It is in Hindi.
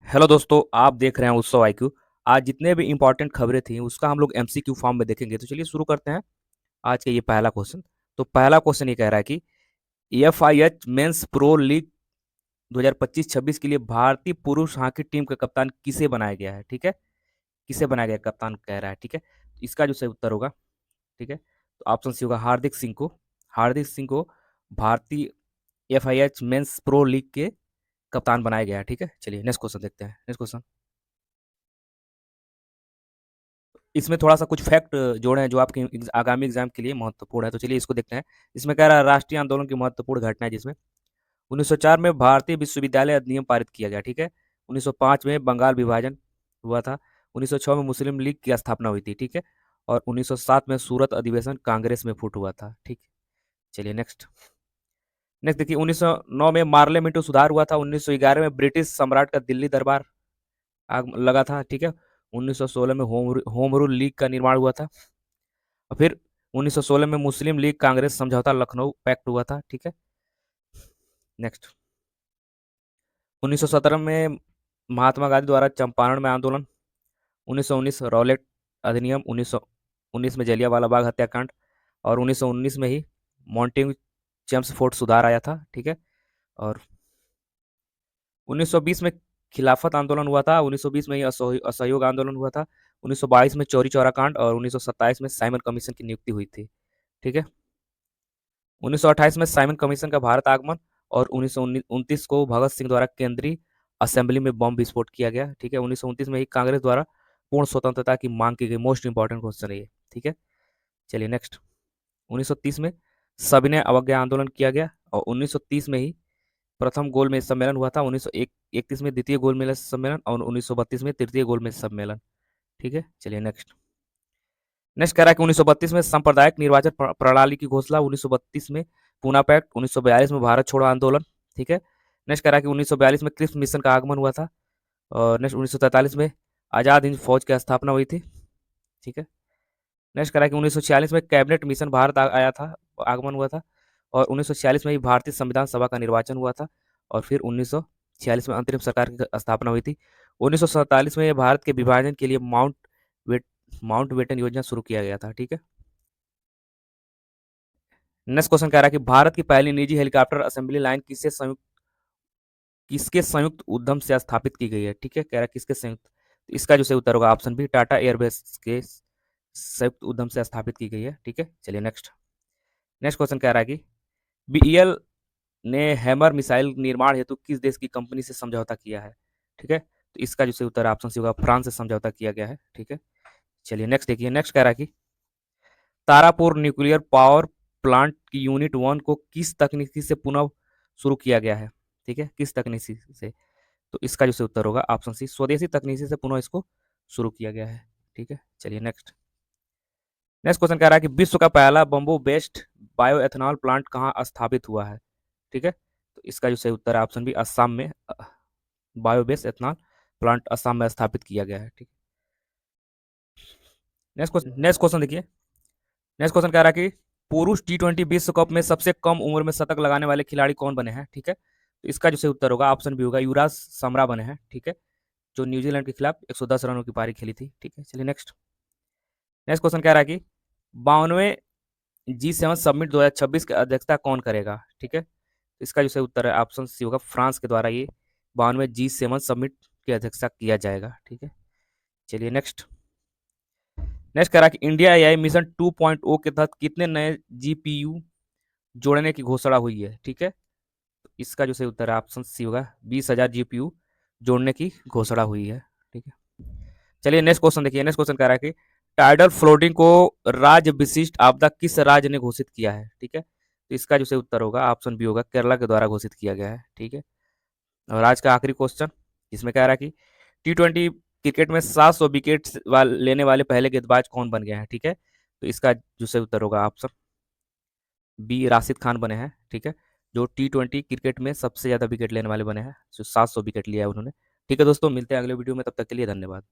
हेलो दोस्तों, आप देख रहे हैं उत्सव आईक्यू। आज जितने भी इंपॉर्टेंट खबरें थी उसका हम लोग एमसीक्यू फॉर्म में देखेंगे। तो चलिए शुरू करते हैं। आज का ये पहला क्वेश्चन। तो पहला क्वेश्चन ये कह रहा है कि एफआईएच मेंस प्रो लीग 2025-26 के लिए भारतीय पुरुष हॉकी टीम का कप्तान किसे बनाया गया है। ठीक है, किसे बनाया गया कप्तान कह रहा है। ठीक है, इसका जो सही उत्तर होगा, ठीक है, तो ऑप्शन सी होगा हार्दिक सिंह को। हार्दिक सिंह को भारतीय एफआईएच मेंस प्रो लीग के कप्तान बनाया गया है। ठीक है, चलिए नेक्स्ट क्वेश्चन देखते हैं। नेक्स्ट क्वेश्चन, इसमें थोड़ा सा कुछ फैक्ट जोड़े हैं जो आपके आगामी एग्जाम के लिए महत्वपूर्ण है। तो चलिए इसको देखते हैं। इसमें कह रहा है राष्ट्रीय आंदोलन की महत्वपूर्ण घटना है, जिसमें 1904 में भारतीय विश्वविद्यालय अधिनियम पारित किया गया। ठीक है, 1905 में बंगाल विभाजन हुआ था। 1906 में मुस्लिम लीग की स्थापना हुई थी। ठीक है, और 1907 में सूरत अधिवेशन कांग्रेस में फुट हुआ था। ठीक, चलिए नेक्स्ट। नेक्स्ट देखिए, 1909 में पार्लियामेंट सुधार हुआ था। 1911 में ब्रिटिश सम्राट का दिल्ली दरबार आग लगा था। ठीक है, 1916 में होम रूल लीग का निर्माण हुआ था। और फिर 1916 में मुस्लिम लीग कांग्रेस समझौता लखनऊ पैक्ट हुआ था। ठीक है, नेक्स्ट। 1917 में महात्मा गांधी द्वारा चंपारण में आंदोलन। 1919 रॉलेट अधिनियम। 1919 में जलियांवाला बाग हत्याकांड। और 1919 में ही मॉन्टेग्यू चेम्सफोर्ड सुधार आया था। ठीक है, और 1920 में खिलाफत आंदोलन हुआ था। 1920 में ही असहयोग आंदोलन हुआ था। 1922 में चौरी चौरा कांड और 1927 में साइमन कमीशन की नियुक्ति हुई थी। ठीक है, 1928 में साइमन कमीशन का भारत आगमन। और 1929 को भगत सिंह द्वारा केंद्रीय असेंबली में बम विस्फोट किया गया। ठीक है, 1929 में ही कांग्रेस द्वारा पूर्ण स्वतंत्रता की मांग की गई। मोस्ट इंपॉर्टेंट क्वेश्चन है ये। ठीक है, चलिए नेक्स्ट। 1930 में सविनय अवज्ञा आंदोलन किया गया। और 1930 में ही प्रथम गोलमेज सम्मेलन हुआ था। 1931 में द्वितीय गोलमेज सम्मेलन और 1932 में तृतीय गोलमेज सम्मेलन। ठीक है, चलिए नेक्स्ट। नेक्स्ट कह रहा है कि 1932 में सांप्रदायिक निर्वाचन प्रणाली की घोषणा। 1932 में पूना पैक्ट। 1942 में भारत छोड़ो आंदोलन। ठीक है, नेक्स्ट कह रहा है कि 1942 में क्रिप्स मिशन का आगमन हुआ था। और नेक्स्ट 1943 में आजाद हिंद फौज की स्थापना हुई थी। ठीक है, नेक्स्ट कह रहा है कि 1946 में कैबिनेट मिशन भारत आया था, आगमन हुआ था। और 1946 में ही भारतीय संविधान सभा का निर्वाचन हुआ था। और फिर 1946 में अंतरिम सरकार की स्थापना हुई थी। 1947 में भारत के विभाजन के लिए वेट माउंट बेटन योजना शुरू किया गया था। ठीक है, नेक्स्ट क्वेश्चन कह रहा है कि भारत की पहली निजी हेलीकॉप्टर असेंबली लाइन किसके संयुक्त उद्यम से स्थापित की गई है। ठीक है, कह रहा है किसके संयुक्त। तो इसका जो सही उत्तर होगा ऑप्शन बी, टाटा एयरबेस के संयुक्त उद्यम से स्थापित की गई है। ठीक है, चलिए नेक्स्ट। नेक्स्ट क्वेश्चन कह रहा है कि बीईएल ने हैमर मिसाइल निर्माण हेतु किस देश की कंपनी से समझौता किया है। ठीक है, तो इसका जो सही उत्तर ऑप्शन सी होगा, फ्रांस से समझौता किया गया है। ठीक है, चलिए नेक्स्ट देखिए। नेक्स्ट कह रहा है कि तारापुर न्यूक्लियर पावर प्लांट की यूनिट 1 को किस तकनीकी से पुनः शुरू किया गया है। ठीक है, किस तकनीकी से। तो इसका जो सही उत्तर होगा ऑप्शन सी, स्वदेशी तकनीकी से पुनः इसको शुरू किया गया है। ठीक है, चलिए नेक्स्ट। नेक्स्ट क्वेश्चन कह रहा है कि विश्व का पहला bamboo based bio ethanol plant कहाँ स्थापित हुआ है। ठीक है, तो इसका जो सही उत्तर है ऑप्शन बी, असम में बायोबेस एथेनॉल प्लांट असम में स्थापित किया गया है। ठीक, नेक्स्ट क्वेश्चन देखिए। नेक्स्ट क्वेश्चन कह रहा है कि पुरुष T20 विश्व कप में सबसे कम उम्र में शतक लगाने वाले खिलाड़ी कौन बने हैं। ठीक है, तो इसका जो सही उत्तर होगा ऑप्शन बी होगा, युवराज समरा बने हैं। ठीक है, जो न्यूजीलैंड के खिलाफ 110 रनों की पारी खेली थी। ठीक है, चलिए नेक्स्ट। नेक्स्ट क्वेश्चन कह रहा है कि 52वें G7 समिट 2026 की अध्यक्षता कौन करेगा। ठीक है, तो इसका जो सही उत्तर है ऑप्शन सी होगा, फ्रांस के द्वारा ये 52वें G7 समिट की अध्यक्षता किया जाएगा। ठीक है, चलिए नेक्स्ट। नेक्स्ट कह रहा है कि इंडिया एआई मिशन 2.0 के तहत कितने नए जीपीयू जोड़ने की घोषणा हुई है। ठीक है, तो इसका जो सही उत्तर है ऑप्शन सी होगा, 20,000 जीपीयू जोड़ने की घोषणा हुई है। ठीक है, चलिए नेक्स्ट क्वेश्चन देखिए। नेक्स्ट क्वेश्चन कह रहा है कि टाइडल फ्लोटिंग को राज्य विशिष्ट आपदा किस राज्य ने घोषित किया है। ठीक है, तो इसका जो सही उत्तर होगा ऑप्शन बी होगा, केरला के द्वारा घोषित किया गया है। ठीक है, और आज का आखिरी क्वेश्चन, इसमें कह रहा है कि T20 क्रिकेट में 700 विकेट लेने वाले पहले गेंदबाज कौन बन गए हैं। ठीक है, तो इसका जो सही उत्तर होगा ऑप्शन बी, राशिद खान बने हैं। ठीक है, जो T20 क्रिकेट में सबसे ज्यादा विकेट लेने वाले बने हैं, जो 700 विकेट लिया है उन्होंने। ठीक है दोस्तों, मिलते हैं अगले वीडियो में, तब तक के लिए धन्यवाद।